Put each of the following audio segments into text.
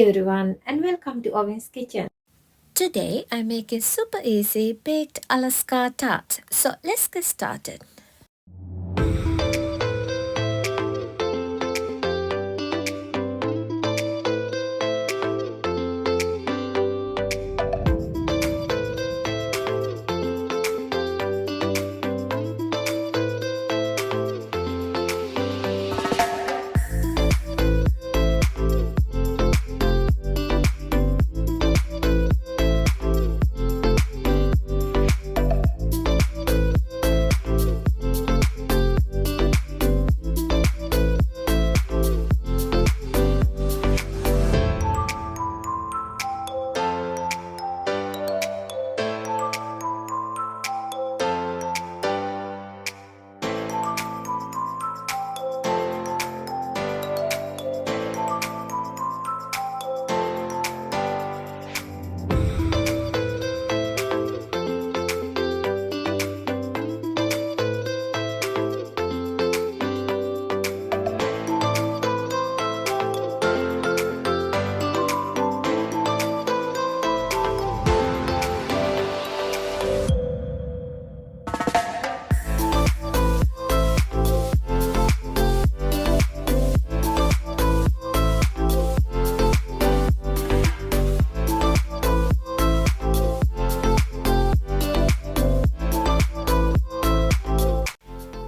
everyone, and welcome to Owen's Kitchen. Today I'm making super easy baked Alaska tart. So let's get started.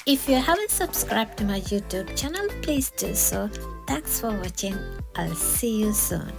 If you haven't subscribed to my YouTube channel, please do so. Thanks for watching. I'll see you soon.